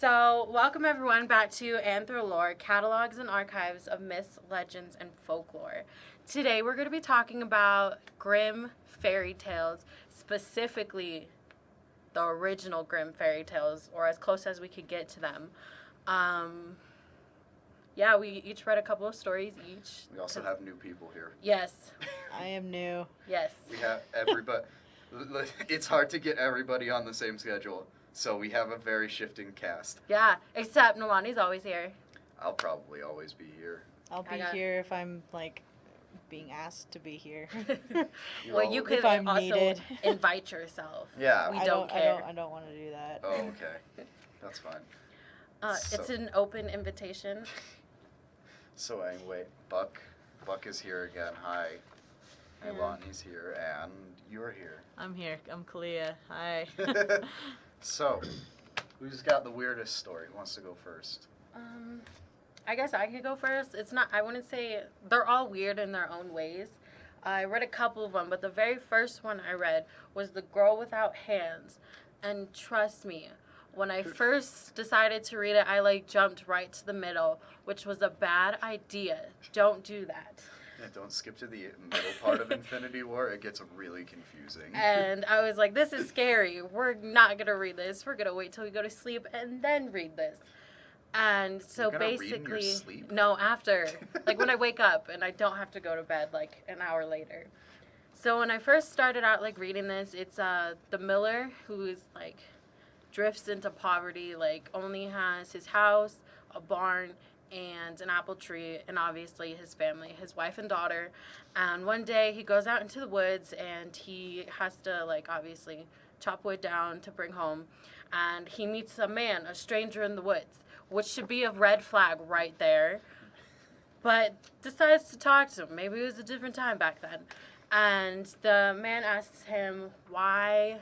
So, welcome everyone back to Anthro-Lore, Catalogs and Archives of Myths, Legends, and Folklore. Today we're going to be talking about Grimm fairy tales, specifically the original Grimm fairy tales, or as close as we could get to them. We each read a couple of stories each. We also have new people here. Yes. I am new. Yes. We have everybody. It's hard to get everybody on the same schedule, so we have a very shifting cast. Yeah, except Nalani's always here. I'll probably always be here. I'll be here if I'm, being asked to be here. Well, you could I'm also needed. invite yourself. Yeah. We don't care. I don't want to do that. Oh, okay. That's fine. It's an open invitation. So anyway, Buck is here again. Hi. Hey, Lonnie's here, and you're here. I'm here. I'm Kalia. Hi. So, who's got the weirdest story? Who wants to go first? I guess I could go first. I wouldn't say, they're all weird in their own ways. I read a couple of them, but the very first one I read was The Girl Without Hands. And trust me, when I first decided to read it, I jumped right to the middle, which was a bad idea. Don't do that. Yeah, don't skip to the middle part of Infinity War. It gets really confusing. And I was like, this is scary. We're not going to read this. We're going to wait till we go to sleep and then read this. And so You're gonna read in your sleep? No, after. When I wake up and I don't have to go to bed an hour later. So when I first started out reading this, it's the miller who's drifts into poverty, only has his house, a barn, and an apple tree, and obviously his family, his wife and daughter. And one day he goes out into the woods and he has to obviously chop wood down to bring home. And he meets a man, a stranger in the woods, which should be a red flag right there, but decides to talk to him. Maybe it was a different time back then. And the man asks him why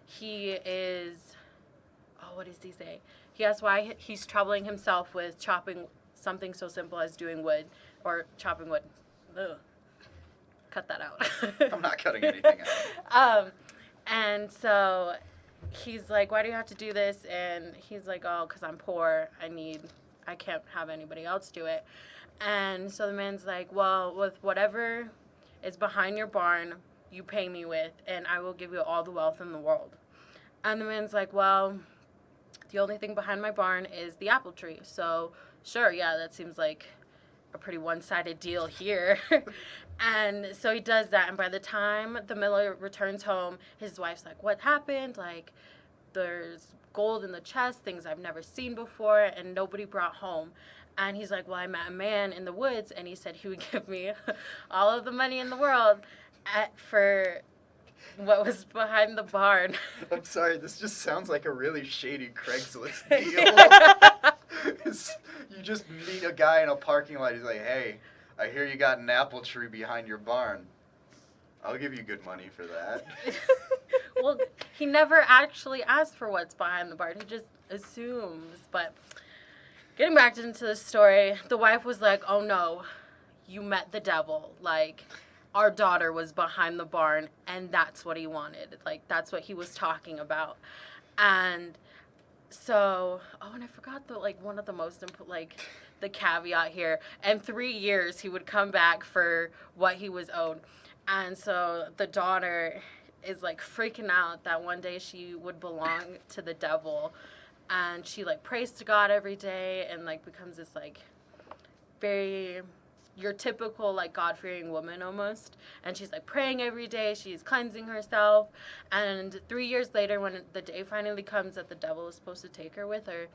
he is, what does he say? He asks why he's troubling himself with chopping something so simple as doing wood, or chopping wood. Ugh. Cut that out. I'm not cutting anything out. And so he's like, why do you have to do this? And he's like, oh, because I'm poor. I can't have anybody else do it. And so the man's like, well, with whatever is behind your barn, you pay me with, and I will give you all the wealth in the world. And the man's like, well, the only thing behind my barn is the apple tree. So sure, yeah, that seems like a pretty one-sided deal here. And so he does that, and by the time the miller returns home, his wife's like, what happened? There's gold in the chest, things I've never seen before, and nobody brought home. And he's like, well, I met a man in the woods, and he said he would give me all of the money in the world for what was behind the barn. I'm sorry, this just sounds like a really shady Craigslist deal. You just meet a guy in a parking lot, he's like, hey, I hear you got an apple tree behind your barn. I'll give you good money for that. Well, he never actually asked for what's behind the barn. He just assumes. But getting back into the story, the wife was like, oh no, you met the devil. Our daughter was behind the barn, and that's what he wanted. That's what he was talking about. And so, and I forgot one of the most important, the caveat here. In 3 years, he would come back for what he was owed. And so the daughter is freaking out that one day she would belong to the devil. And she prays to God every day and becomes this very, your typical God-fearing woman almost. And she's praying every day, she's cleansing herself. And 3 years later, when the day finally comes that the devil is supposed to take her with her,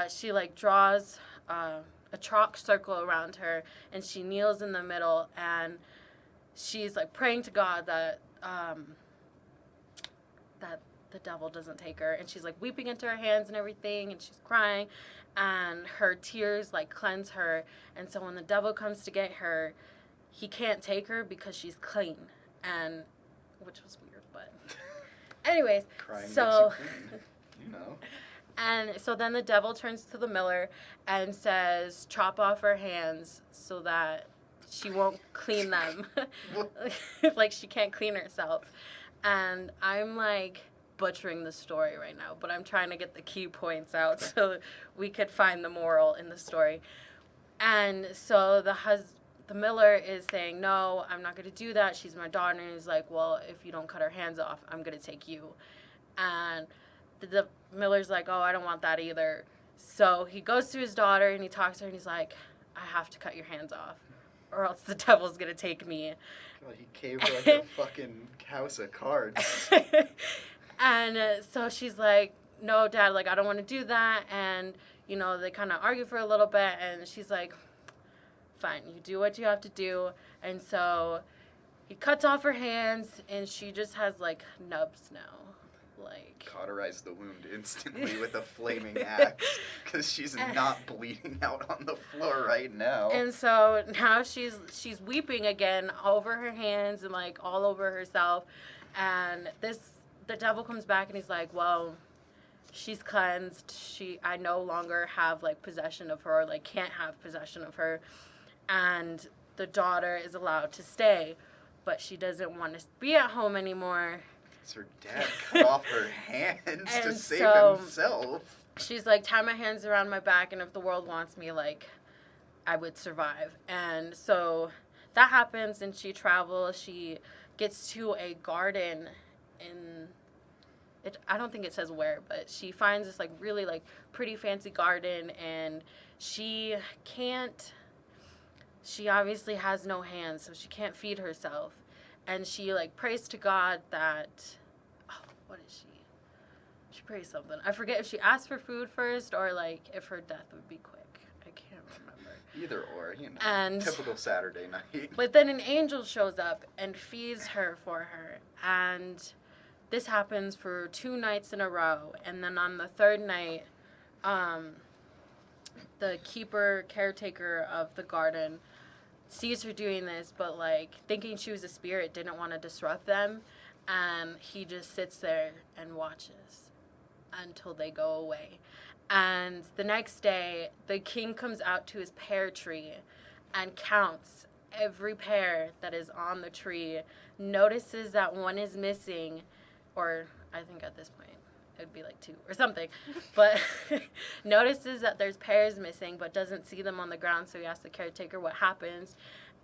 she draws a chalk circle around her, and she kneels in the middle, and she's praying to God that that the devil doesn't take her. And she's weeping into her hands and everything, and she's crying, and her tears cleanse her. And so when the devil comes to get her, he can't take her because she's clean, and which was weird, but anyways, Crying so makes you clean, you know. And so then the devil turns to the miller and says, chop off her hands so that she won't clean them. She can't clean herself. And I'm like, butchering the story right now, but I'm trying to get the key points out so we could find the moral in the story. And so the miller is saying, no, I'm not going to do that. She's my daughter. And he's like, well, if you don't cut her hands off, I'm going to take you. And the miller's like, oh, I don't want that either. So he goes to his daughter and he talks to her and he's like, I have to cut your hands off or else the devil's going to take me. God, he caved like a fucking house of cards. And so she's like, no, Dad, like, I don't want to do that. And, you know, they kind of argue for a little bit. And she's like, fine, you do what you have to do. And so he cuts off her hands and she just has, like, nubs now. Like, Cauterize the wound instantly with a flaming axe because she's not bleeding out on the floor right now. And so now she's weeping again over her hands and, like, all over herself. And the devil comes back and he's like, well, she's cleansed. I no longer have, like, possession of her, or, like, can't have possession of her. And the daughter is allowed to stay, but she doesn't want to be at home anymore. So her dad cut off her hands to And save so himself. She's like, tie my hands around my back, and if the world wants me, like, I would survive. And so that happens, and she travels. She gets to a garden I don't think it says where, but she finds this, like, really, like, pretty fancy garden, and she obviously has no hands, so she can't feed herself. And she, like, prays to God that, what is she? She prays something. I forget if she asked for food first or, like, if her death would be quick. I can't remember. Either or, you know, And, typical Saturday night. But then an angel shows up and feeds her for her. And this happens for 2 nights in a row. And then on the 3rd night, the caretaker of the garden sees her doing this, but, like, thinking she was a spirit, didn't want to disrupt them, and he just sits there and watches until they go away. And the next day, the king comes out to his pear tree and counts every pear that is on the tree, notices that one is missing, or I think at this point it'd be like 2 or something, but notices that there's pears missing but doesn't see them on the ground, so he asks the caretaker what happens.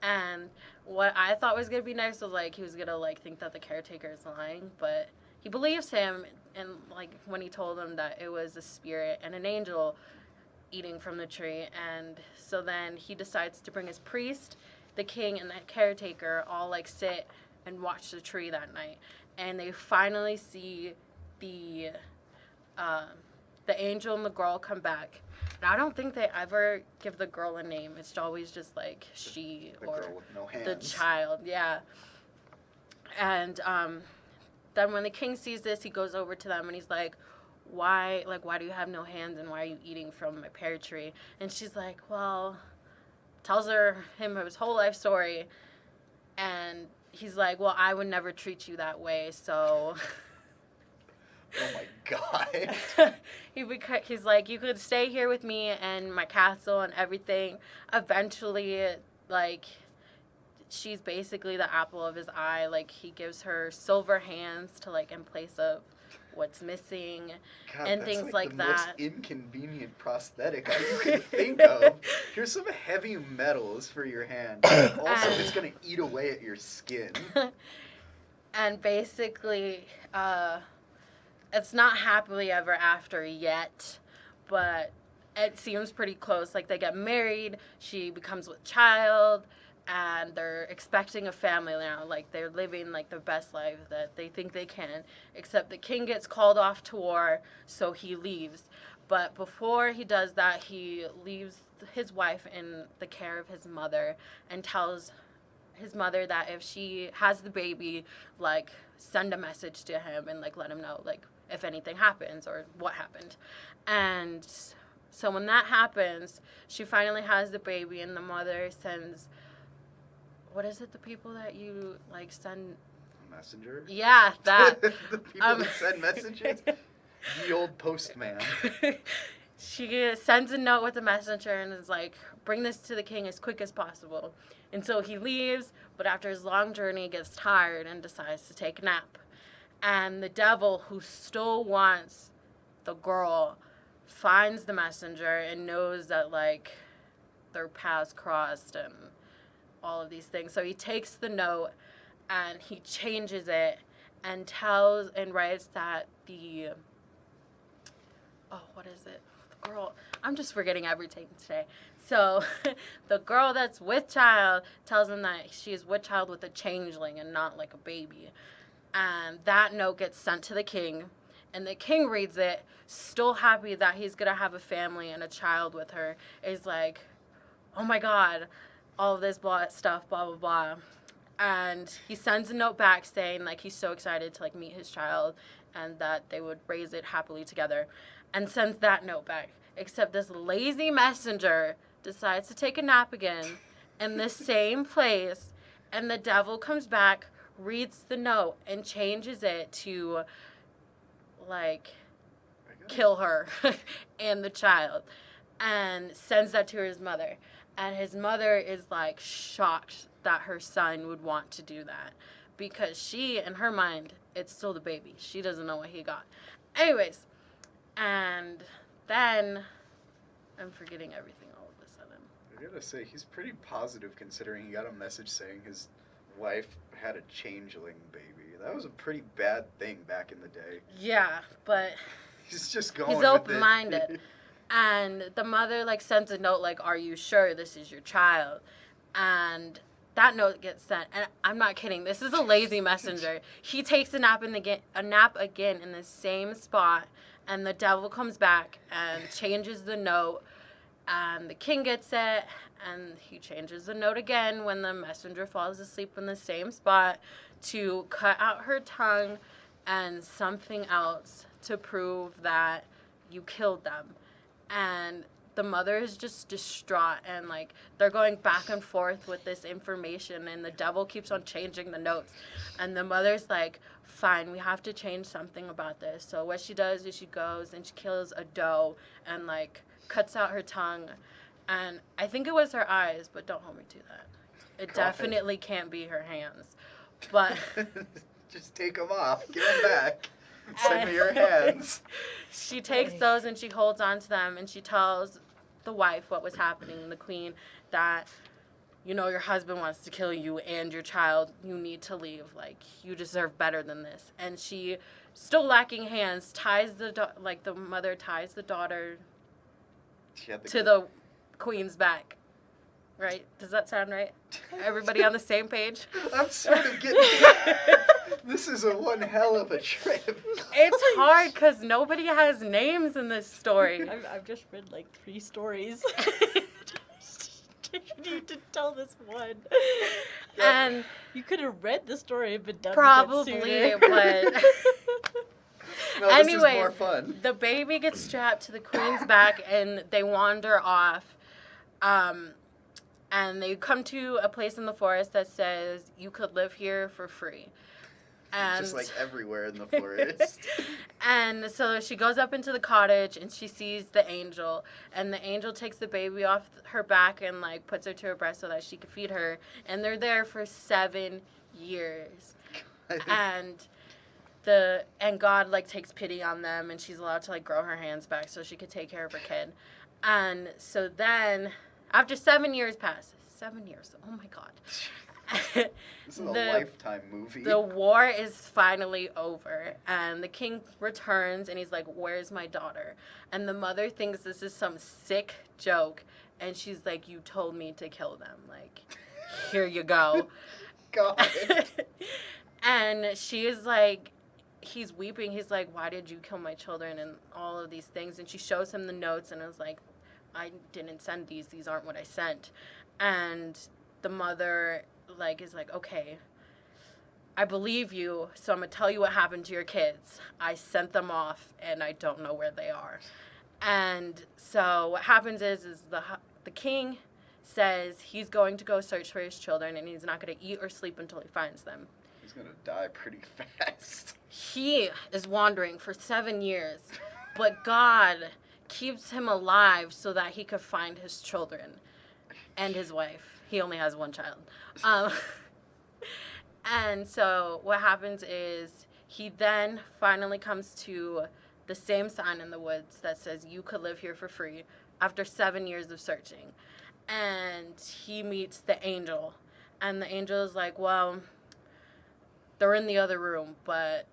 And what I thought was going to be nice was, like, he was going to, like, think that the caretaker is lying, but he believes him, and, like, when he told him that it was a spirit and an angel eating from the tree. And so then he decides to bring his priest, the king, and the caretaker all, like, sit and watch the tree that night, and they finally see the angel and the girl come back. And I don't think they ever give the girl a name. It's always just, like, she the or girl with no hands. the child. Yeah. And then when the king sees this, he goes over to them and he's like, why do you have no hands and why are you eating from my pear tree? And she's like, well, tells him his whole life story. And he's like, well, I would never treat you that way, so... Oh my God. He's like, you could stay here with me and my castle and everything. Eventually, like, she's basically the apple of his eye. Like, he gives her silver hands to, like, in place of what's missing. God, and that's things like like the that. most inconvenient prosthetic you can think of. Here's some heavy metals for your hand. Also, it's gonna eat away at your skin. And basically, it's not happily ever after yet, but it seems pretty close. Like, they get married, she becomes with child, and they're expecting a family now. Like, they're living, like, the best life that they think they can, except the king gets called off to war, so he leaves. But before he does that, he leaves his wife in the care of his mother and tells his mother that if she has the baby, like, send a message to him and, like, let him know, like, if anything happens or what happened. And so when that happens, she finally has the baby, and the mother sends, what is it, the people that you, like, send? Messenger? Yeah, that. The people that send messages? The old postman. She sends a note with a messenger and is like, bring this to the king as quick as possible. And so he leaves, but after his long journey, he gets tired and decides to take a nap. And the devil, who still wants the girl, finds the messenger and knows that, like, their paths crossed and all of these things. So he takes the note and he changes it and tells and writes that what is it? The girl, I'm just forgetting everything today. So the girl that's with child tells him that she is with child with a changeling and not like a baby. And that note gets sent to the king. And the king reads it, still happy that he's going to have a family and a child with her. Is like, oh my God, all of this stuff, blah, blah, blah. And he sends a note back saying, like, he's so excited to, like, meet his child and that they would raise it happily together. And sends that note back. Except this lazy messenger decides to take a nap again in the same place. And the devil comes back, reads the note, and changes it to, like, kill her and the child. And sends that to his mother. And his mother is, like, shocked that her son would want to do that. Because she, in her mind, it's still the baby. She doesn't know what he got. Anyways, and then I'm forgetting everything all of a sudden. I gotta say, he's pretty positive considering he got a message saying his wife had a changeling baby. That was a pretty bad thing back in the day. Yeah, but He's just going he's with it. open-minded. And the mother, like, sends a note, like, are you sure this is your child? And that note gets sent. And I'm not kidding. This is a lazy messenger. He takes a nap again in the same spot. And the devil comes back and changes the note. And the king gets it. And he changes the note again when the messenger falls asleep in the same spot to cut out her tongue and something else to prove that you killed them. And the mother is just distraught, and, like, they're going back and forth with this information, and the devil keeps on changing the notes. And the mother's like, fine, we have to change something about this. So what she does is she goes and she kills a doe and, like, cuts out her tongue. And I think it was her eyes, but don't hold me to that. It definitely can't be her hands. But just take them off. Give them back. Send me your hands. She takes those and she holds on to them, and she tells the wife what was happening, the queen, that, you know, your husband wants to kill you and your child. You need to leave. Like, you deserve better than this. And she, still lacking hands, ties the mother ties the daughter to the queen's back. Right? Does that sound right? Everybody on the same page? I'm sort of getting... This is one hell of a trip. It's hard because nobody has names in this story. I've just read like 3 stories. You need to tell this one. And you could have read the story and been done probably, with it but... No, Anyways, this is more fun. The baby gets strapped to the queen's back and they wander off. And they come to a place in the forest that says you could live here for free. And just like everywhere in the forest. And so she goes up into the cottage and she sees the angel. And the angel takes the baby off her back and, like, puts her to her breast so that she can feed her. And they're there for 7 years. And God, like, takes pity on them, and she's allowed to, like, grow her hands back so she could take care of her kid. And so then, after 7 years pass, 7 years, oh my God. This is a Lifetime movie. The war is finally over, and the king returns, and he's like, where's my daughter? And the mother thinks this is some sick joke, and she's like, you told me to kill them. Like, here you go. God. And she is like, he's weeping. He's like, why did you kill my children and all of these things? And she shows him the notes, and is like, I didn't send these. These aren't what I sent. And the mother, like, is like, okay, I believe you, so I'm going to tell you what happened to your kids. I sent them off, and I don't know where they are. And so what happens is the king says he's going to go search for his children, and he's not going to eat or sleep until he finds them. He's going to die pretty fast. He is wandering for 7 years, but God keeps him alive so that he could find his children and his wife. He only has one child. And so what happens is He then finally comes to the same sign in the woods that says you could live here for free after 7 years of searching. And he meets the angel. And the angel is like, well, they're in the other room, but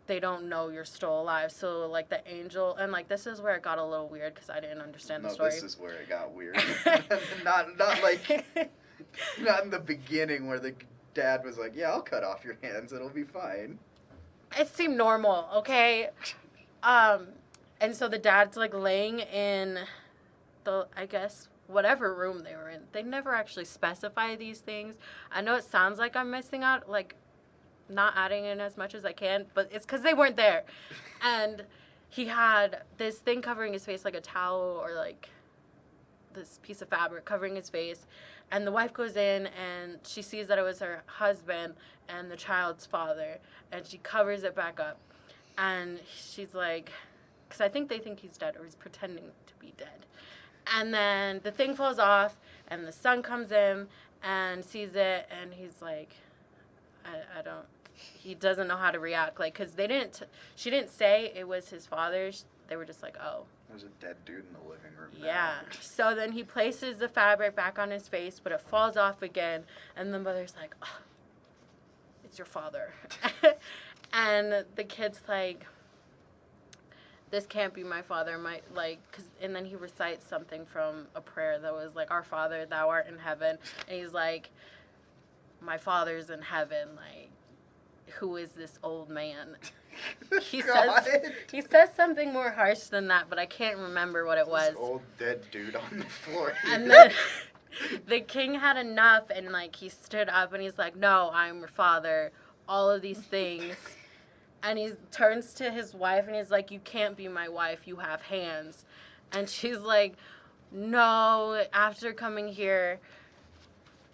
they don't know you're still alive. So, like, the angel, and, like, this is where it got a little weird because I didn't understand the story. No, this is where it got weird. not like, not in the beginning where the dad was like, yeah, I'll cut off your hands. It'll be fine. It seemed normal, okay? And so the dad's, like, laying in the, I guess, whatever room they were in. They never actually specify these things. I know it sounds like I'm missing out, like, not adding in as much as I can, but it's because they weren't there. And he had this thing covering his face, like a towel or, like, this piece of fabric covering his face. And the wife goes in, and she sees that it was her husband and the child's father. And she covers it back up. And she's like, because I think they think he's dead, or he's pretending to be dead. And then the thing falls off, and the son comes in and sees it, and he's like, I don't, he doesn't know how to react. Like, because she didn't say it was his father's. They were just like, oh. There's a dead dude in the living room now. Yeah. So then he places the fabric back on his face, but it falls off again. And the mother's like, oh, it's your father. And the kid's like, this can't be my father. And then he recites something from a prayer that was like, our Father, thou art in heaven. And he's like, my father's in heaven. Like, who is this old man? He says something more harsh than that, but I can't remember what it was. This old dead dude on the floor. And then the king had enough, and, like, he stood up, and he's like, no, I'm your father, all of these things. And he turns to his wife, and he's like, you can't be my wife, you have hands. And she's like, no, after coming here,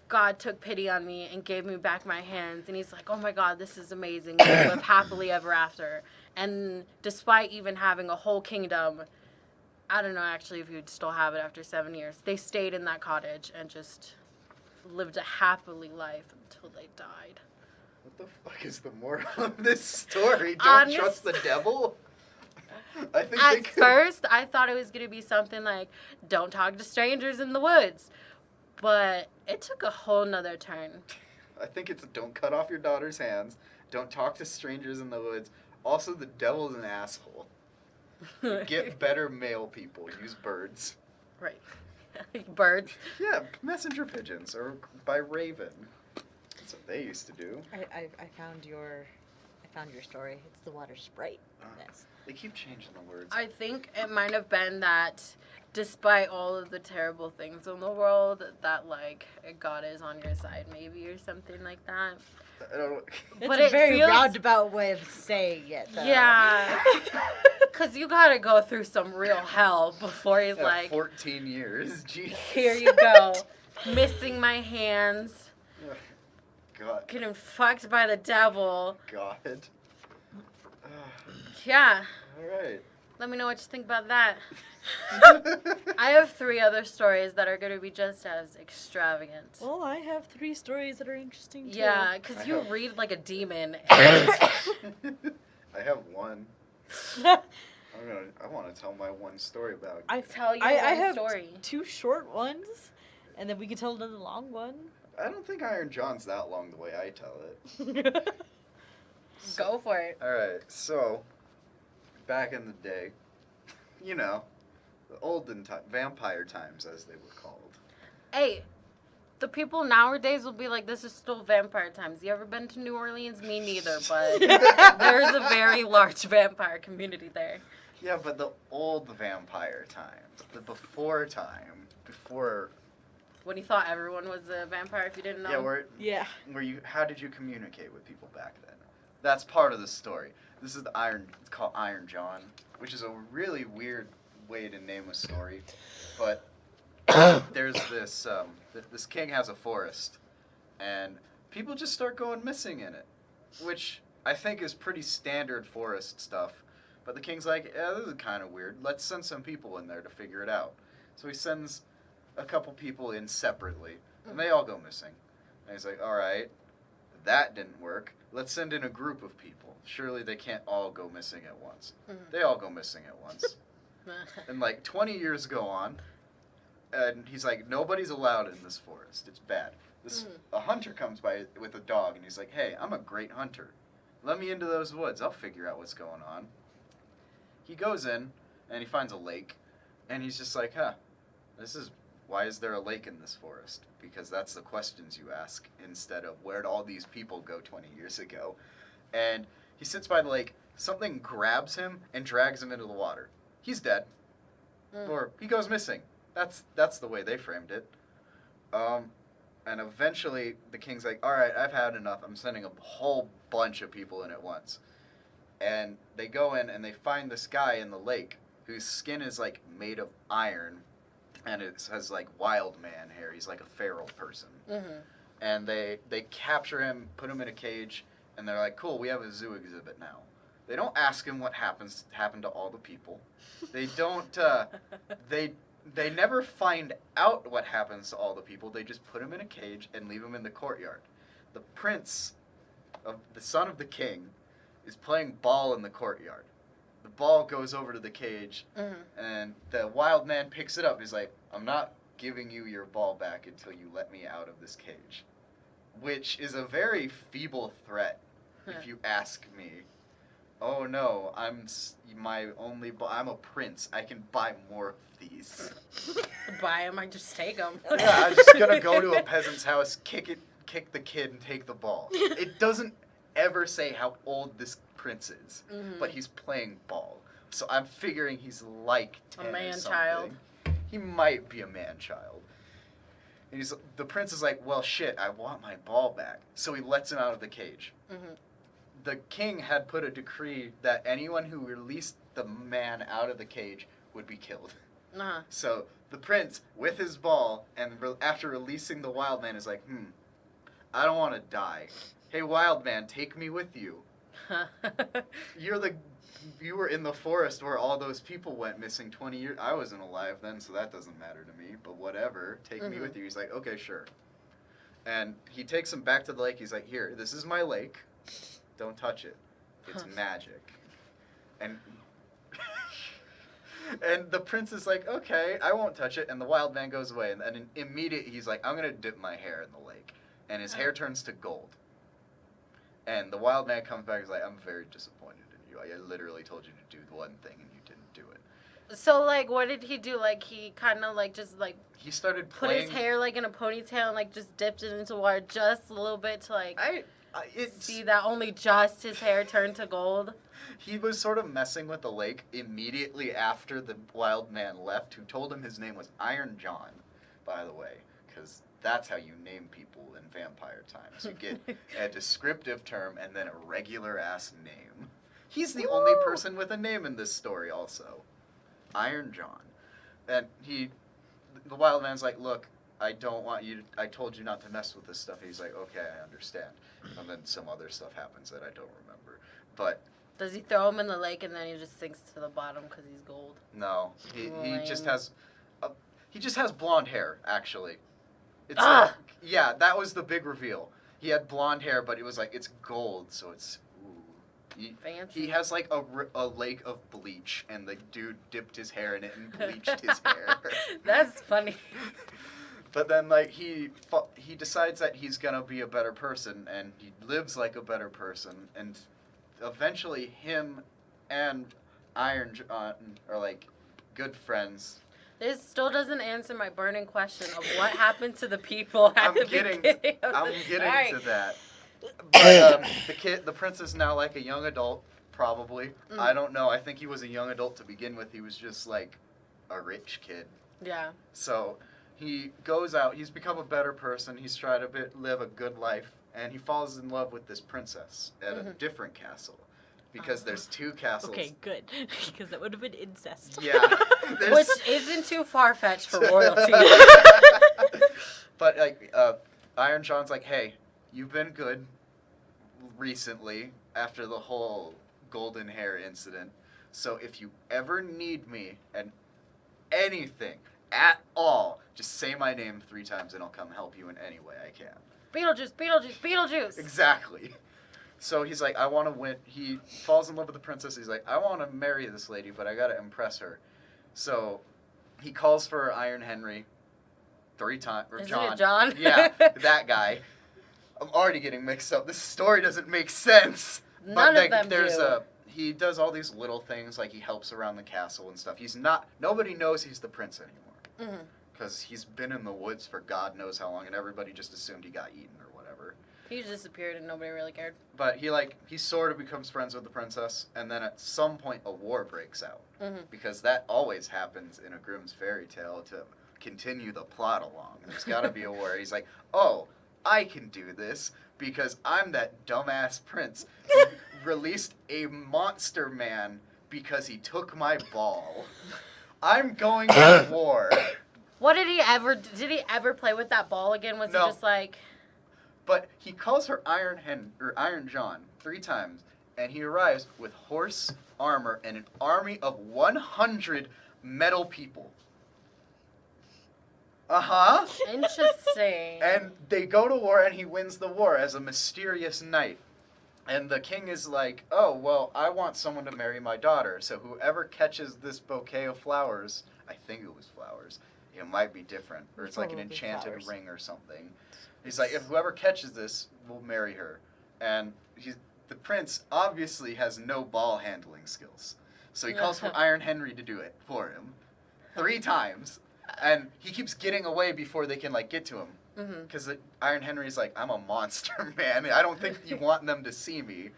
God took pity on me and gave me back my hands. And he's like, oh my God, this is amazing. We live happily ever after. And despite even having a whole kingdom, I don't know actually if you'd still have it after 7 years, they stayed in that cottage and just lived a happily life until they died. What the fuck is the moral of this story? Don't trust the devil? I think At first, I thought it was going to be something like, don't talk to strangers in the woods. But it took a whole nother turn. I think it's don't cut off your daughter's hands. Don't talk to strangers in the woods. Also, the devil's an asshole. Get better male people. Use birds. Right. Birds? Yeah, messenger pigeons or by raven. That's what they used to do. I found your story. It's the water sprite. Yes. They keep changing the words. I think it might have been that despite all of the terrible things in the world, that, like, God is on your side, maybe, or something like that. I don't. It's But a it very feels- roundabout way of saying it, though. Yeah. Because you gotta go through some real hell before he's like, 14 years. Jeez. here you go. Missing my hands. God. Getting fucked by the devil. God. Yeah. All right. Let me know what you think about that. I have 3 other stories that are going to be just as extravagant. Well, I have 3 stories that are interesting, too. Yeah, because you I have- read like a demon. I have one. I want to tell my one story about. Tell you I one have story. 2 short ones, and then we can tell another long one. I don't think Iron John's that long the way I tell it. Go for it. All right, so back in the day, you know, the olden time, vampire times as they were called. Hey, the people nowadays will be like, this is still vampire times. You ever been to New Orleans? Me neither, but there's a very large vampire community there. Yeah, but the old vampire times, the before time, before. When you thought everyone was a vampire if you didn't know? Yeah, Yeah. where you, how did you communicate with people back then? That's part of the story. This is it's called Iron John, which is a really weird way to name a story, but there's this, this king has a forest, and people just start going missing in it, which I think is pretty standard forest stuff, but the king's like, yeah, this is kind of weird, let's send some people in there to figure it out. So he sends a couple people in separately, and they all go missing. And he's like, all right, That didn't work. Let's send in a group of people. Surely they can't all go missing at once. Mhm. They all go missing at once. And like 20 years go on, and he's like, nobody's allowed in this forest. It's bad. A hunter comes by with a dog, and he's like, hey, I'm a great hunter. Let me into those woods. I'll figure out what's going on. He goes in, and he finds a lake, and he's just like, why is there a lake in this forest? Because that's the questions you ask instead of where'd all these people go 20 years ago. And he sits by the lake. Something grabs him and drags him into the water. He's dead. Or he goes missing. That's the way they framed it. And eventually the king's like, all right, I've had enough. I'm sending a whole bunch of people in at once. And they go in and they find this guy in the lake whose skin is like made of iron. And it has like wild man hair. He's like a feral person. And they capture him, put him in a cage, and they're like, cool, we have a zoo exhibit now. They don't ask him what happened to all the people. They don't, they never find out what happens to all the people. They just put him in a cage and leave him in the courtyard. The prince, the son of the king, is playing ball in the courtyard. The ball goes over to the cage, and the wild man picks it up. He's like, I'm not giving you your ball back until you let me out of this cage. Which is a very feeble threat, if you ask me. Oh no, I'm a prince. I can buy more of these. Buy them, I just take them. Yeah, I'm just gonna go to a peasant's house, kick the kid, and take the ball. It doesn't ever say how old this prince is, but he's playing ball. So I'm figuring he's like 10 a man or something. child. He might be a man child. And the prince is like, well, shit, I want my ball back. So he lets him out of the cage. The king had put a decree that anyone who released the man out of the cage would be killed. So the prince, with his ball, and after releasing the wild man, is like, I don't want to die. Hey, wild man, take me with you. You were in the forest where all those people went missing 20 years. I wasn't alive then, so that doesn't matter to me. But whatever, take me with you. He's like, okay, sure. And he takes him back to the lake. He's like, here, this is my lake. Don't touch it. It's magic. And and the prince is like, okay, I won't touch it. And the wild man goes away. And immediately he's like, I'm going to dip my hair in the lake. And his hair turns to gold. And the wild man comes back and is like, I'm very disappointed in you. I literally told you to do the one thing and you didn't do it. So, like, what did he do? Like, he kind of, like, just, like... He started put playing... his hair, like, in a ponytail and, like, just dipped it into water just a little bit to, like... see that only just his hair turned to gold? He was sort of messing with the lake immediately after the wild man left, who told him his name was Iron John, by the way, because that's how you name people in vampire times. You get a descriptive term and then a regular-ass name. He's the only person with a name in this story also. Iron John. And the wild man's like, look, I don't want you to, I told you not to mess with this stuff. And he's like, okay, I understand. And then some other stuff happens that I don't remember. But... does he throw him in the lake and then he just sinks to the bottom because he's gold? No. He just has blonde hair, actually. It's yeah, that was the big reveal. He had blonde hair, but it was like, it's gold, so it's... Fancy. He has like a lake of bleach, and the dude dipped his hair in it and bleached his hair. That's funny. But then, like, he decides that he's gonna be a better person, and he lives like a better person, and eventually him and Iron John are like good friends. This still doesn't answer my burning question of what happened to the people at the beginning. I'm getting to that. But the prince is now like a young adult, probably. I don't know. I think he was a young adult to begin with. He was just like a rich kid. Yeah. So he goes out. He's become a better person. He's tried to live a good life, and he falls in love with this princess at a different castle. Because there's two castles. Okay, good. Because that would have been incest. Yeah. Which isn't too far-fetched for royalty. But, like, Iron John's like, hey, you've been good recently after the whole golden hair incident. So if you ever need me and anything at all, just say my name 3 times and I'll come help you in any way I can. Beetlejuice, Beetlejuice, Beetlejuice. Exactly. So he's like, I want to win. He falls in love with the princess. He's like, I want to marry this lady, but I got to impress her. So he calls for Iron Henry 3 times. Or Isn't John. it John? Yeah, that guy. I'm already getting mixed up. This story doesn't make sense. None but of them there's do. He does all these little things, like he helps around the castle and stuff. Nobody knows he's the prince anymore. Because he's been in the woods for God knows how long, and everybody just assumed he got eaten or whatever. He just disappeared and nobody really cared. But he sort of becomes friends with the princess, and then at some point a war breaks out. Because that always happens in a Grimm's fairy tale to continue the plot along. There's got to be a war. He's like, oh, I can do this because I'm that dumbass prince who released a monster man because he took my ball. I'm going to war. What did he ever play with that ball again? Was No. he just like... But he calls her Iron John 3 times, and he arrives with horse, armor, and an army of 100 metal people. Uh-huh. Interesting. And they go to war, and he wins the war as a mysterious knight. And the king is like, oh, well, I want someone to marry my daughter, so whoever catches this bouquet of flowers, I think it was flowers, it might be different, or it's like an Probably enchanted flowers. ring or something. He's like, if whoever catches this will marry her. And the prince obviously has no ball handling skills. So he calls for Iron Henry to do it for him 3 times. And he keeps getting away before they can, like, get to him. Because Iron Henry's like, I'm a monster, man. I don't think you want them to see me.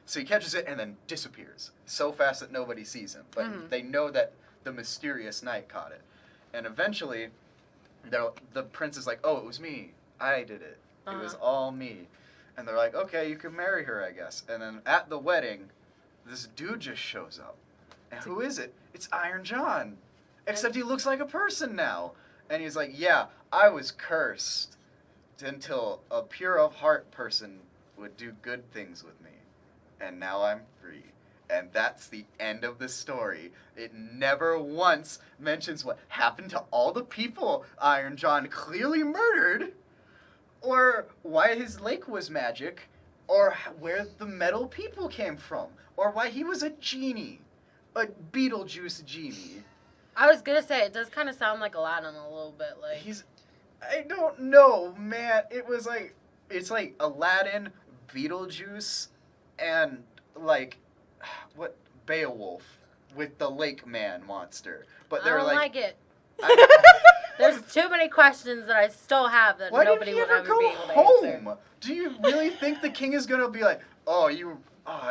So he catches it and then disappears so fast that nobody sees him. But they know that the mysterious knight caught it. And eventually, the prince is like, oh, it was me. I did it. It was all me. And they're like, okay, you can marry her, I guess. And then at the wedding, this dude just shows up. And who is it? It's Iron John. Except he looks like a person now. And he's like, yeah, I was cursed until a pure of heart person would do good things with me. And now I'm free. And that's the end of the story. It never once mentions what happened to all the people Iron John clearly murdered, or why his lake was magic, or where the metal people came from, or why he was a genie, a Beetlejuice genie. I was gonna say, it does kind of sound like Aladdin a little bit, like... I don't know, man. It's like Aladdin, Beetlejuice, and like, what, Beowulf with the lake man monster. But I they're don't like it. I- There's too many questions that I still have that Why nobody did he would ever ever go be able to home? answer. Do you really think the king is gonna be like, oh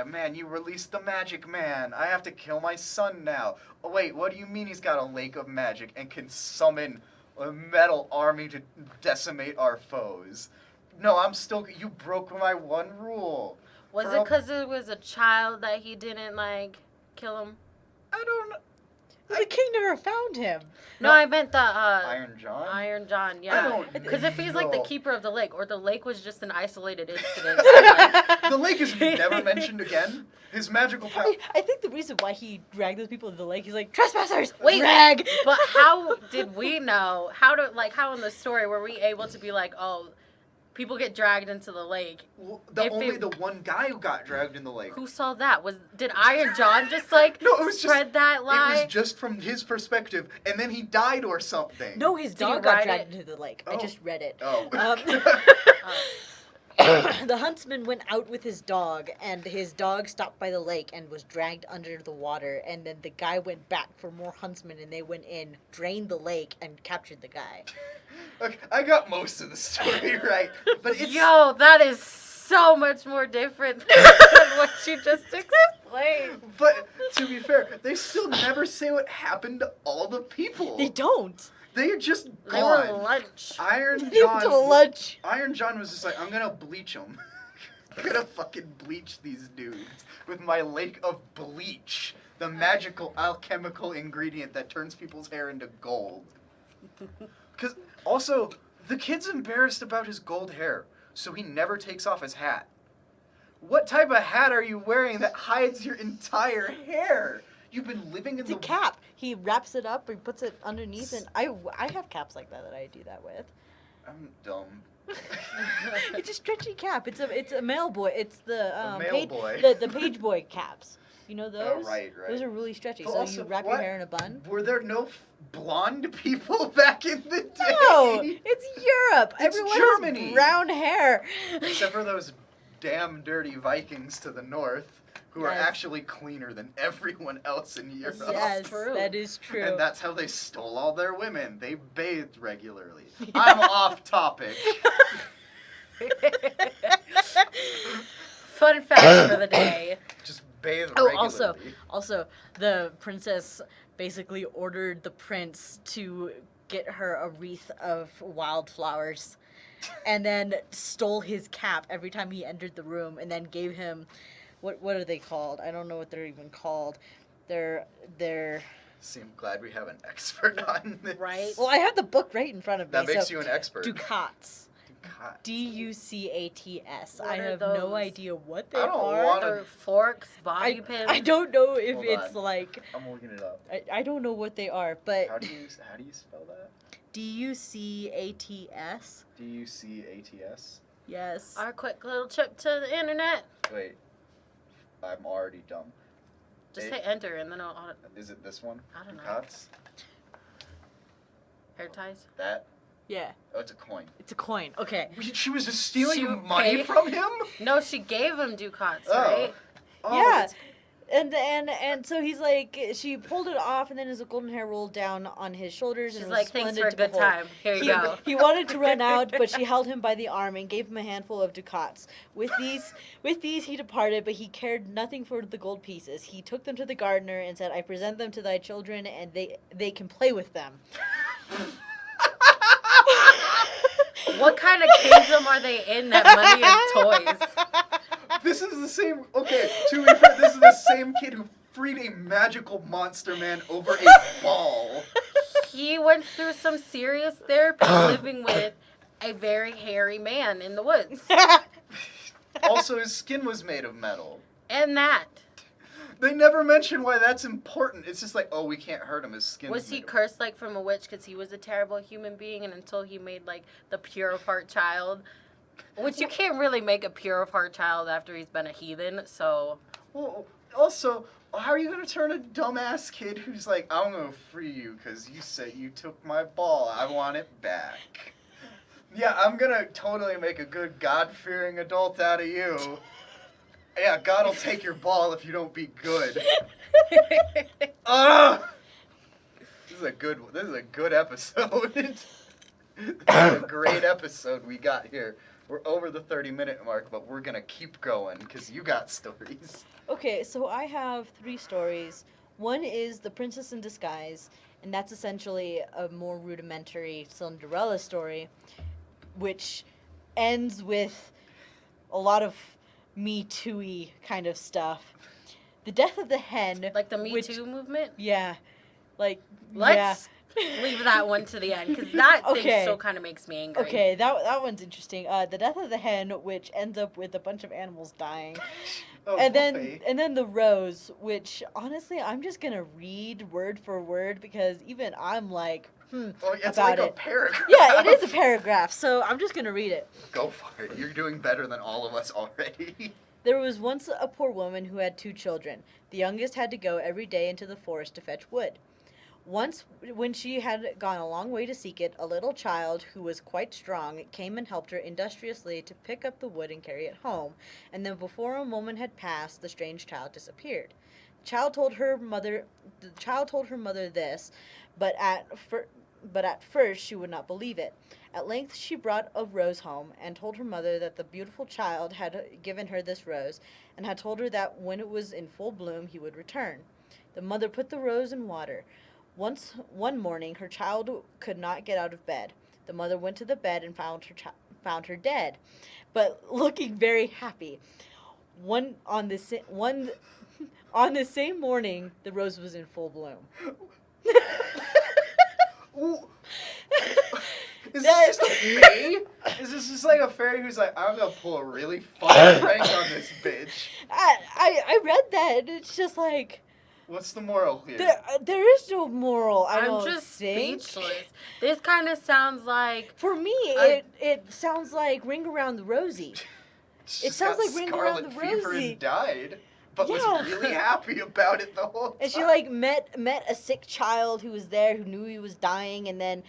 man, you released the magic man. I have to kill my son now. Oh wait, what do you mean he's got a lake of magic and can summon a metal army to decimate our foes? No, you broke my one rule. Was it because it was a child that he didn't, like, kill him? I don't know. The king never found him. No, I meant the, Iron John? Iron John, I yeah. don't Because if he's like the know. keeper of the lake, or the lake was just an isolated incident. The lake is never mentioned again. His magical power. I think the reason why he dragged those people into the lake, he's like, trespassers! Wait, drag! But how did we know? How in the story were we able to be like, oh, people get dragged into the lake? Well, If the one guy who got dragged in the lake. Who saw that? Did Iron John just like No, it was spread that lie? It was just from his perspective, and then he died or something. No, his Did he dog got ride dragged it? into the lake. Oh. I just read it. Oh. The huntsman went out with his dog, and his dog stopped by the lake and was dragged under the water. And then the guy went back for more huntsmen, and they went in, drained the lake, and captured the guy. Okay, I got most of the story right, but it's Yo, that is so much more different than what you just explained. But to be fair, they still never say what happened to all the people. They don't. They are just They were gone. lunch. Iron They went to John. lunch. Iron John was just like, I'm gonna bleach them. I'm gonna fucking bleach these dudes with my lake of bleach, the magical alchemical ingredient that turns people's hair into gold. Because also, the kid's embarrassed about his gold hair, so he never takes off his hat. What type of hat are you wearing that hides your entire hair? You've been living in It's a the cap. He wraps it up, he puts it underneath, and I have caps like that I do that with. I'm dumb. It's a stretchy cap. It's a male boy. It's the male boy. the page boy caps. You know those? Oh, right. Those are really stretchy. But So also, you wrap what? your hair in a bun. Were there no blonde people back in the day? No, it's Europe. It's Everyone Germany. has brown hair. Except for those damn dirty Vikings to the north, who are Yes. actually cleaner than everyone else in Europe. Yes, true. that is true. And that's how they stole all their women. They bathed regularly. I'm off topic. Fun fact for the day. Just bathe Oh, regularly. also, the princess basically ordered the prince to get her a wreath of wildflowers, and then stole his cap every time he entered the room, and then gave him, what are they called? I don't know what they're even called. They're See, I'm glad we have an expert on this. Right. well, I have the book right in front of me. That makes so, you an expert. ducats. Ducats. Ducats. What I are have those? no idea what they I don't are. want- Or forks, bobby pins. I don't know if Hold it's on. like I'm looking it up. I don't know what they are, but How do you spell that? Ducats. Ducats? Yes. Our quick little trip to the internet. Wait. I'm already dumb. Just It- hit enter and then I'll Is it this one? I don't know. Ducats? hair ties. That? Yeah, Oh, it's a coin. it's a coin. Okay. She was just stealing She would money pay- from him? No, she gave him ducats, Oh. right? Oh, Yeah. it's- And so he's like, she pulled it off, and then his golden hair rolled down on his shoulders. She's and it was like, thanks splendid for a to good behold." time. Here you go. He wanted to run out, but she held him by the arm and gave him a handful of ducats. With these he departed, but he cared nothing for the gold pieces. He took them to the gardener and said, "I present them to thy children, and they can play with them." What kind of kingdom are they in that money is toys? This is the same. Okay, to be fair, this is the same kid who freed a magical monster man over a ball. He went through some serious therapy living with a very hairy man in the woods. Also, his skin was made of metal. And that. They never mention why that's important. It's just like, oh, we can't hurt him. His skin. Was he cursed like from a witch because he was a terrible human being and until he made like the pure of heart child? Which you can't really make a pure of heart child after he's been a heathen, so. Well, also, how are you gonna turn a dumbass kid who's like, I'm gonna free you because you said you took my ball. I want it back. Yeah, I'm gonna totally make a good God-fearing adult out of you. Yeah, God will take your ball if you don't be good. Ugh! This is a good episode. This is a great episode we got here. We're over the 30-minute mark, but we're gonna keep going because you got stories. Okay, so I have 3 stories. One is The Princess in Disguise, and that's essentially a more rudimentary Cinderella story, which ends with a lot of Me Too-y kind of stuff. The Death of the Hen. Like the Me which- Too movement? Yeah. Like, Let's leave that one to the end because that thing Okay. still kind of makes me angry. Okay, that one's interesting. The Death of the Hen, which ends up with a bunch of animals dying. Oh, and boy. then the Rose, which honestly I'm just gonna read word for word because even I'm like, Oh, it's about like a it. paragraph. Yeah, it is a paragraph, so I'm just gonna read it. Go for it. You're doing better than all of us already. There was once a poor woman who had 2 children. The youngest had to go every day into the forest to fetch wood. Once, when she had gone a long way to seek it, a little child who was quite strong came and helped her industriously to pick up the wood and carry it home, and then before a moment had passed, the strange child disappeared. The child told her mother this, but at first she would not believe it. At length she brought a rose home and told her mother that the beautiful child had given her this rose, and had told her that when it was in full bloom he would return. The mother put the rose in water. One morning, her child could not get out of bed. The mother went to the bed and found her dead, but looking very happy. On the same morning, the rose was in full bloom. Ooh. Is this just a fairy? Is this just like a fairy who's like, I'm gonna pull a really funny prank on this bitch? I read that, and it's just like, What's the moral here? There is no moral. I I'm don't just think. speechless. This kind of sounds like For me, I- it sounds like Ring Around the Rosie. She it sounds got like Ring Around scarlet the fever Rosie. and died, but Yeah. was really happy about it the whole time. And she like met a sick child who was there who knew he was dying, and then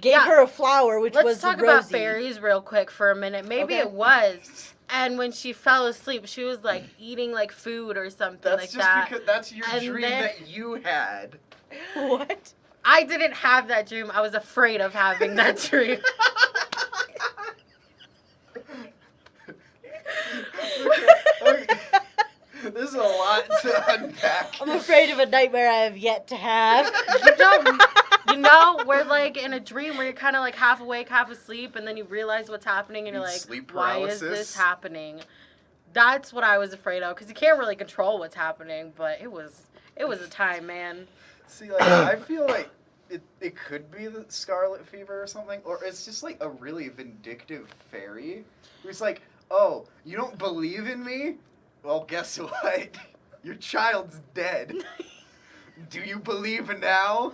gave Yeah. her a flower, which Let's was talk the about Rosie. fairies real quick for a minute. Maybe Okay. it was. And when she fell asleep, she was like eating like food or something That's like just that. because that's your And dream then- that you had. What? I didn't have that dream. I was afraid of having that dream. Okay. There's a lot to unpack. I'm afraid of a nightmare I have yet to have. You know, we're like in a dream where you're kind of like half awake, half asleep, and then you realize what's happening, and you're like, Sleep why is paralysis? this happening? That's what I was afraid of, because you can't really control what's happening, but it was a time, man. See, like, I feel like it could be the scarlet fever or something, or it's just like a really vindictive fairy who's like, oh, you don't believe in me? Well, guess what? Your child's dead. Do you believe now?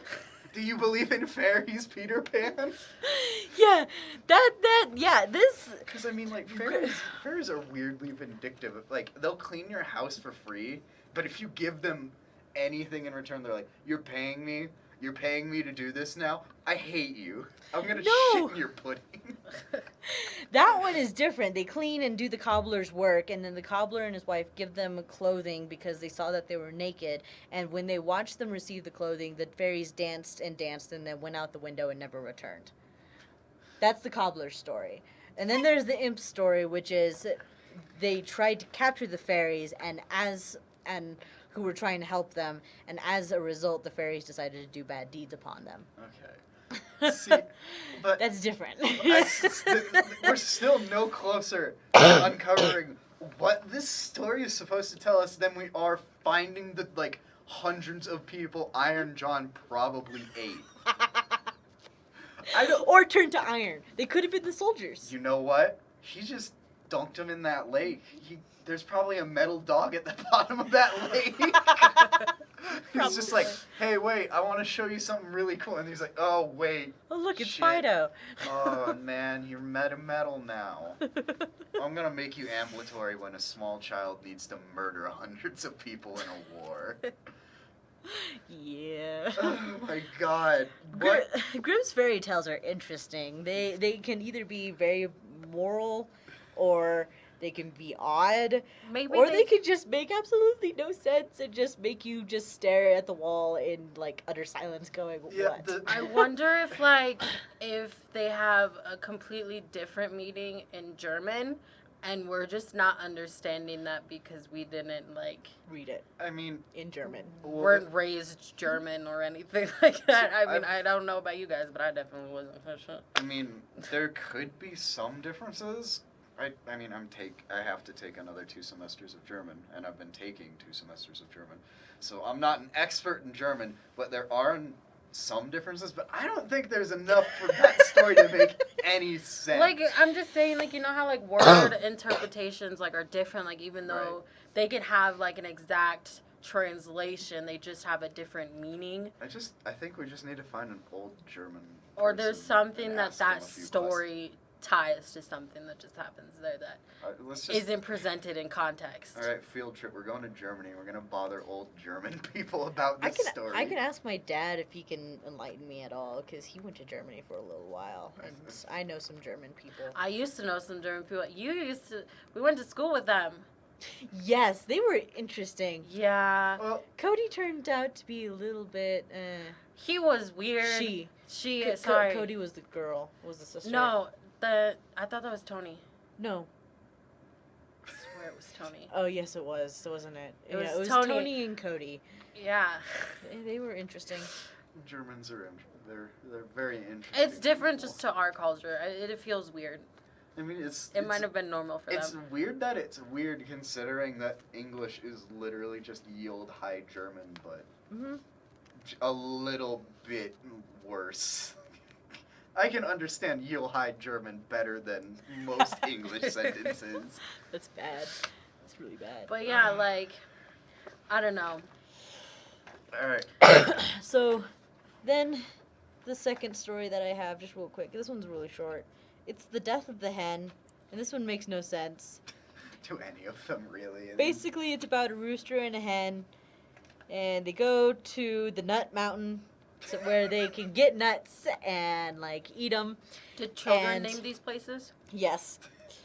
Do you believe in fairies, Peter Pan? Yeah, this. Because, I mean, like, fairies are weirdly vindictive. Like, they'll clean your house for free, but if you give them anything in return, they're like, you're paying me to do this now? I hate you. I'm gonna shit in your pudding. That one is different. They clean and do the cobbler's work, and then the cobbler and his wife give them clothing because they saw that they were naked. And when they watched them receive the clothing, the fairies danced and danced and then went out the window and never returned. That's the cobbler's story. And then there's the imp's story, which is they tried to capture the fairies and who were trying to help them, and as a result, the fairies decided to do bad deeds upon them. Okay. See, but That's different. we're still no closer to uncovering what this story is supposed to tell us than we are finding the, like, hundreds of people Iron John probably ate. I don't... Or turned to iron. They could have been the soldiers. You know what? He just dunked him in that lake. There's probably a metal dog at the bottom of that lake. He's just like, hey, wait, I want to show you something really cool. And he's like, oh, wait. Oh, look, it's shit. Fido. Oh, man, you're metal now. I'm going to make you ambulatory when a small child needs to murder hundreds of people in a war. Yeah. Oh, my God. What? Grimm's fairy tales are interesting. They can either be very moral or they can be odd. Maybe Or they could just make absolutely no sense and just make you just stare at the wall in, like, utter silence going, Yeah, what? I wonder if they have a completely different meaning in German, and we're just not understanding that because we didn't, like, Read it I mean, in German. weren't raised German or anything like that. I mean, I don't know about you guys, but I definitely wasn't for sure. I mean, there could be some differences. I mean, I have to take another 2 semesters of German, and I've been taking 2 semesters of German. So I'm not an expert in German, but there are some differences, but I don't think there's enough for that story to make any sense. Like, I'm just saying, like, you know how, like, word interpretations, like, are different, like, even though they could have, like, an exact translation, they just have a different meaning. I think we just need to find an old German Or there's person something and that ask them that a few story ties to something that just happens there that let's just, isn't presented in context. all right, field trip. We're going to Germany. We're going to bother old German people about this story. I can ask my dad if he can enlighten me at all, because he went to Germany for a little while, and I know some German people. I used to know some German people. We went to school with them. Yes, they were interesting. Yeah. Well, Cody turned out to be a little bit. He was weird. Sorry. Cody was the girl. Was the sister? No, I thought that was Tony. No. I swear it was Tony. Oh yes, it was. Wasn't it? It was it was Tony. Tony and Cody. Yeah. They were interesting. Germans are they're very interesting. It's different people. just to our culture. It feels weird. I mean, It might have been normal for It's them. weird that it's weird considering that English is literally just yield high German, but a little bit worse. I can understand yield high German better than most English sentences. That's bad. That's really bad. But yeah, like, I don't know. All right. So, then, the second story that I have, just real quick. This one's really short. It's the death of the hen, and this one makes no sense. Do any of them really? Basically, it's about a rooster and a hen, and they go to the nut mountain, where they can get nuts and like eat them. Did children And- name these places? Yes.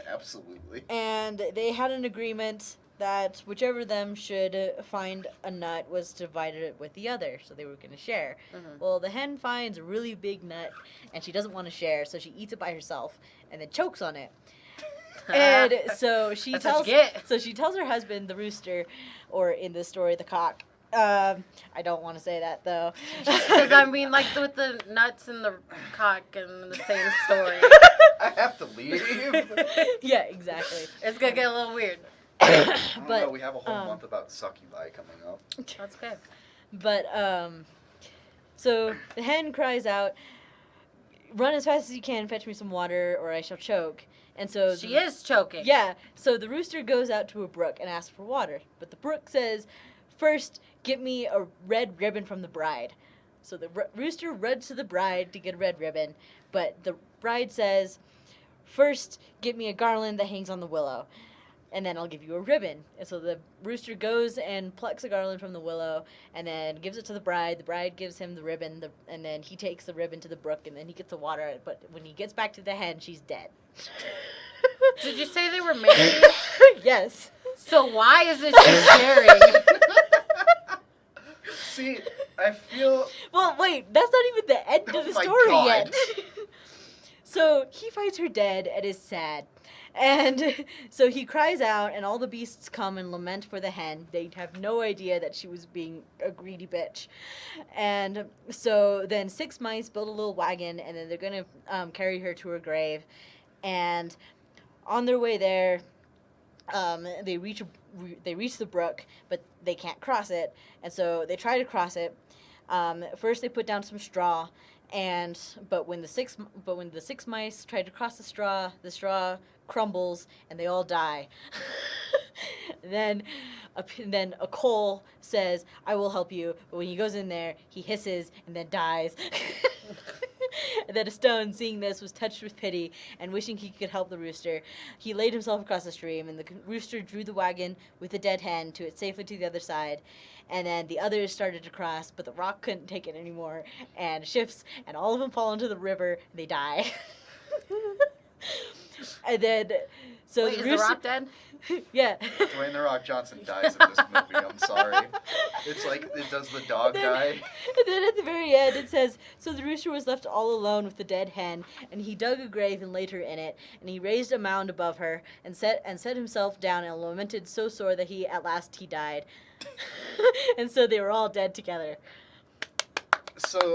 Absolutely. And they had an agreement that whichever of them should find a nut was divided it with the other, so they were going to share. Mhm. Well, the hen finds a really big nut, and she doesn't want to share, so she eats it by herself, and then chokes on it. And so she That's what tells you get. so she tells her husband, the rooster, or in this story, the cock. I don't want to say that though. Because I mean, like with the nuts and the cock and the same story. I have to leave. Yeah, exactly. It's gonna get a little weird. I don't But, know, we have a whole um, month about succubi coming up. That's okay. But so the hen cries out, "Run as fast as you can, fetch me some water, or I shall choke." And so She is choking. Yeah. So the rooster goes out to a brook and asks for water, but the brook says, "First, get me a red ribbon from the bride." So the rooster runs to the bride to get a red ribbon, but the bride says, "First, get me a garland that hangs on the willow, and then I'll give you a ribbon." And so the rooster goes and plucks a garland from the willow and then gives it to the bride. The bride gives him the ribbon, and then he takes the ribbon to the brook, and then he gets the water. But when he gets back to the hen, she's dead. Did you say they were married? Yes. So why is it just sharing? See, I feel. Well, wait, that's not even the end of Oh the my story God. yet. So he finds her dead and is sad. And so he cries out, and all the beasts come and lament for the hen. They have no idea that she was being a greedy bitch. And so then 6 mice build a little wagon, and then they're going to carry her to her grave. And on their way there, they reach the brook, but they can't cross it, and so they try to cross it. First, they put down some straw, but when the six mice try to cross the straw crumbles, and they all die. Then a coal says, "I will help you," but when he goes in there, he hisses and then dies. And then a stone, seeing this, was touched with pity, and wishing he could help the rooster, he laid himself across the stream, and the rooster drew the wagon with the dead hen to it safely to the other side. And then the others started to cross, but the rock couldn't take it anymore, and shifts, and all of them fall into the river, and they die. And then, so Wait, the is rooster... the rock dead? Yeah. Dwayne The Rock Johnson dies in this movie. I'm sorry. It's like, does the dog die? And then at the very end it says, "So the rooster was left all alone with the dead hen, and he dug a grave and laid her in it, and he raised a mound above her, and set himself down and lamented so sore that at last he died." And so they were all dead together. So,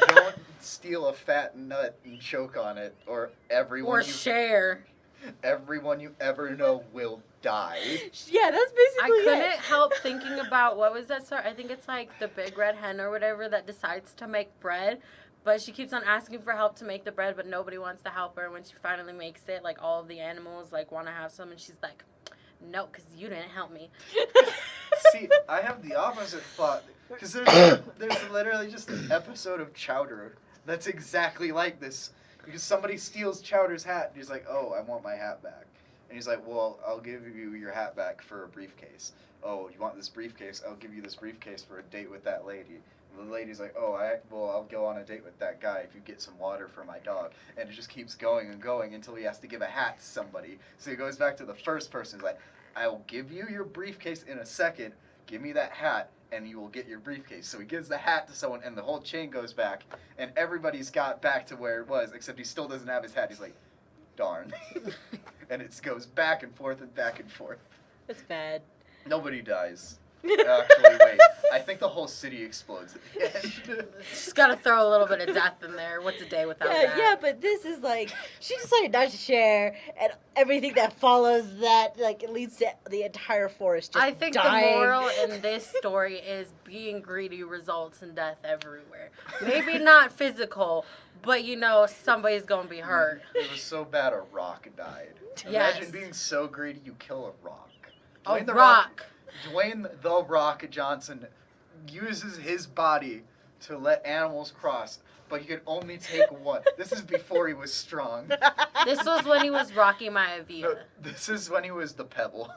don't steal a fat nut and choke on it, or Or share. everyone you ever know will die. Yeah, that's I basically couldn't it. help thinking about what was that story? I think it's like the big red hen or whatever that decides to make bread, but she keeps on asking for help to make the bread, but nobody wants to help her. And when she finally makes it, like all of the animals like want to have some, and she's like, "No, because you didn't help me." See, I have the opposite thought. Because there's literally just an episode of Chowder that's exactly like this. Because somebody steals Chowder's hat, and he's like, "Oh, I want my hat back." And he's like, "Well, I'll give you your hat back for a briefcase." "Oh, you want this briefcase? I'll give you this briefcase for a date with that lady." And the lady's like, "Oh, I'll go on a date with that guy if you get some water for my dog." And it just keeps going and going until he has to give a hat to somebody. So he goes back to the first person. He's like, "I will give you your briefcase in a second. Give me that hat, and you will get your briefcase." So he gives the hat to someone, and the whole chain goes back, and everybody's got back to where it was, except he still doesn't have his hat. He's like, "Darn." And it goes back and forth and back and forth. That's bad. Nobody dies. Actually, wait. I think the whole city explodes at the end. She's got to throw a little bit of death in there. What's a day without that? Yeah, but this is like, she decided not to share, and everything that follows that, like, it leads to the entire forest just I think dying. the moral in this story is being greedy results in death everywhere. Maybe not physical, but somebody's going to be hurt. It was so bad a rock died. Yes. Imagine being so greedy you kill a rock. A the rock. Dwayne The Rock Johnson uses his body to let animals cross, but he could only take one. This is before he was strong. This was when he was Rocky Maivia. No, this is when he was the Pebble.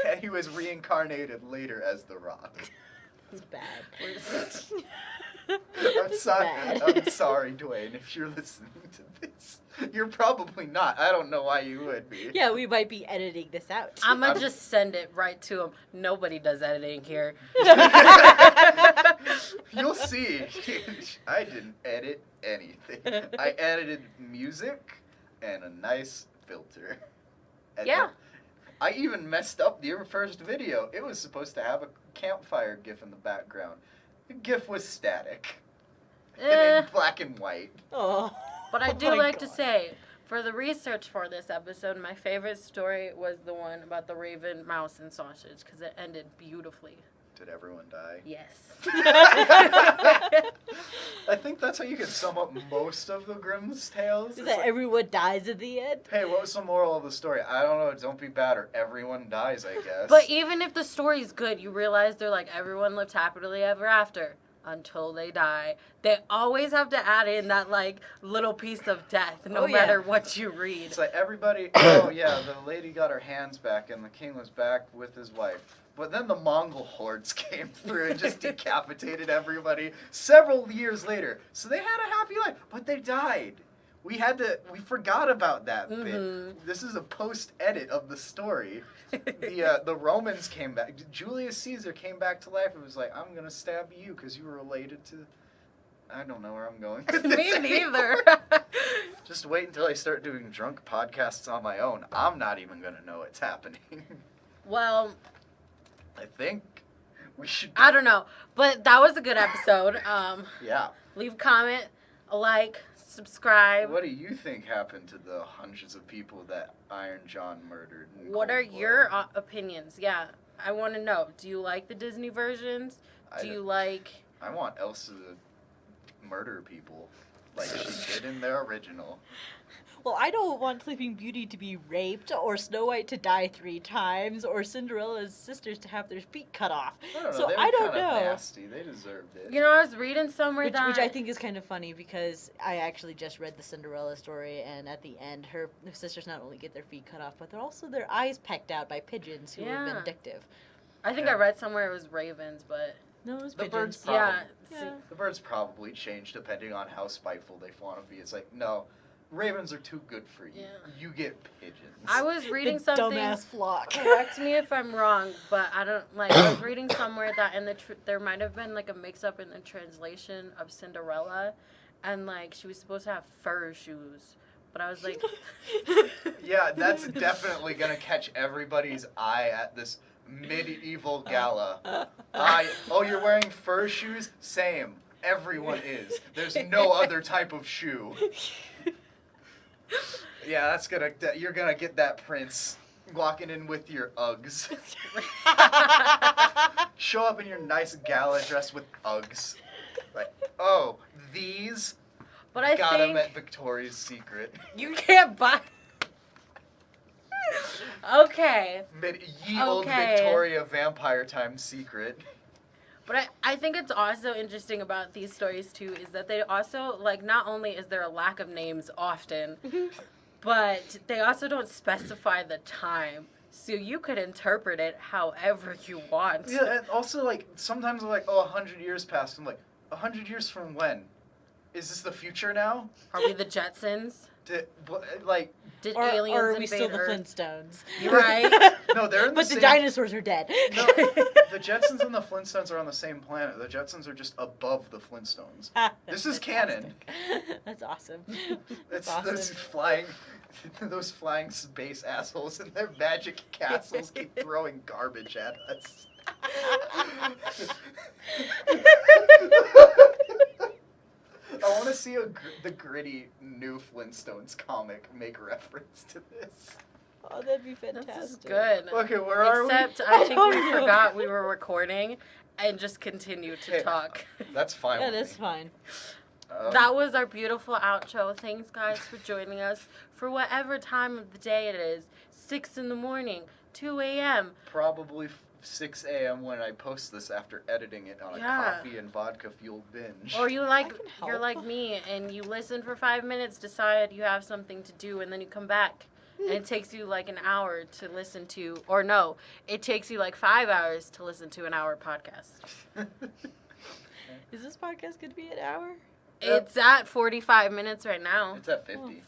And he was reincarnated later as the Rock. It's bad. I'm sorry. I'm sorry, Dwayne, if you're listening to this. You're probably not. I don't know why you would be. Yeah, we might be editing this out. I'm going to just send it right to him. Nobody does editing here. You'll see. I didn't edit anything. I edited music and a nice filter. And Yeah. I even messed up your first video. It was supposed to have a campfire GIF in the background. The GIF was static. And in black and white. Oh. But I do my like to God. say, for the research for this episode, my favorite story was the one about the raven, mouse, and sausage, because it ended beautifully. Did everyone die? Yes. I think that's how you can sum up most of the Grimm's tales. Is It's that like, everyone dies at the end? hey, what was the moral of the story? I don't know. Don't be bad or everyone dies, I guess. But even if the story's good, you realize they're like, everyone lived happily ever after until they die. They always have to add in that, like, little piece of death, no Oh, yeah. matter what you read. It's like everybody, oh yeah, the lady got her hands back and the king was back with his wife. But then the Mongol hordes came through and just decapitated everybody several years later. So they had a happy life, but they died. We forgot about that Mhm. bit. This is a post-edit of the story. The Romans came back. Julius Caesar came back to life and was like, I'm going to stab you because you were related to... I don't know where I'm going with Me this anymore. neither. Just wait until I start doing drunk podcasts on my own. I'm not even going to know it's happening. Well, I think we should... I don't know. But that was a good episode. Yeah. Leave a comment, a like, subscribe. What do you think happened to the hundreds of people that Iron John murdered? in What are cold blood? your opinions? Yeah, I want to know. Do you like the Disney versions? I Do you don't- like... I want Elsa to murder people like she did in the original. Well, I don't want Sleeping Beauty to be raped, or Snow White to die 3 times, or Cinderella's sisters to have their feet cut off. I don't know. So they were I don't kinda know. nasty. They deserved it. You know, I was reading somewhere Which, that... which I think is kind of funny because I actually just read the Cinderella story, and at the end, her sisters not only get their feet cut off, but they're also their eyes pecked out by pigeons who Yeah. are vindictive. I think Yeah. I read somewhere it was ravens, but... No, it was The pigeons. birds Yeah. Probably. Yeah. The birds probably change depending on how spiteful they want to be. It's like, no, ravens are too good for you. Yeah. You get pigeons. I was reading The something... dumbass flock. Correct me if I'm wrong, but I don't like. I was reading somewhere that in the there might have been like a mix-up in the translation of Cinderella, and like she was supposed to have fur shoes, but I was like, Yeah, that's definitely gonna catch everybody's eye at this medieval gala. Oh, you're wearing fur shoes? Same. Everyone is. There's no other type of shoe. Yeah, you're gonna get that prince walking in with your Uggs. Show up in your nice gala dress with Uggs. Like, oh, these but I got 'em think at Victoria's Secret. you can't buy. Okay, Ye old Okay. Victoria vampire time secret. but I think it's also interesting about these stories too is that they also like not only is there a lack of names often, but they also don't specify the time. So you could interpret it however you want. Yeah, and also like sometimes I'm like, oh, 100 years passed. I'm like, 100 years from when? Is this the future now? Are we the Jetsons? Like, Did Or aliens are we invade still the Earth? Flintstones? Right. no, they're in the But same... the dinosaurs are dead. No, the Jetsons and the Flintstones are on the same planet. The Jetsons are just above the Flintstones. This is canon. That's awesome. It's That's those awesome. those flying space assholes in their magic castles keep throwing garbage at us. I want to see the gritty new Flintstones comic make reference to this. Oh, that'd be This fantastic. is good. Okay, where are Except I think Oh, we no. forgot we were recording and just continued to Hey, talk. we? That's fine. Yeah, with that's me. fine. That was our beautiful outro. Thanks, guys, for joining us for whatever time of the day it is. 6 in the morning, 2 a.m. Probably 6 a.m. when I post this after editing it on a Yeah. coffee and vodka fueled binge. Or you're can help. like me and you listen for 5 minutes, decide you have something to do, and then you come back. And it takes you like an hour to listen to, or no, it takes you like 5 hours to listen to an hour podcast. Is this podcast going to be an hour? It's at 45 minutes right now. It's at 50.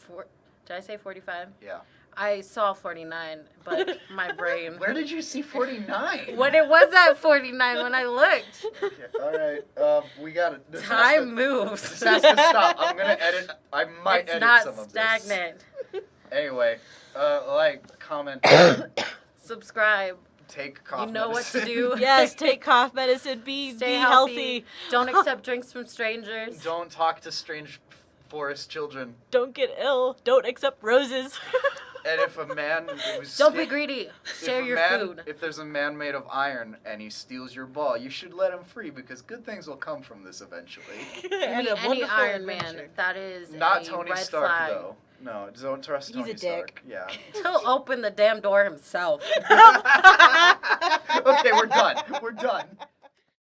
Did I say 45? Yeah. I saw 49, but my brain. Where did you see 49? When it was at 49 when I looked. Okay, all right. We got it. Time moves. This has to stop. I'm gonna edit. I might It's edit not some of stagnant. this. Anyway, like, comment, Subscribe. take cough You know what medicine. to do. Yes, take cough medicine. Be Stay healthy. Don't accept drinks from strangers. Don't talk to strange forest children. Don't get ill. Don't accept roses. And if a man who's Don't be greedy. if Share a your man- food. If there's a man made of iron and he steals your ball, you should let him free because good things will come from this eventually. And a Any wonderful Iron adventure. Man, that is Not a Tony red Stark flag. though. No, don't trust He's Tony a Stark. dick. Yeah. He'll open the damn door himself. Okay, we're done. We're done.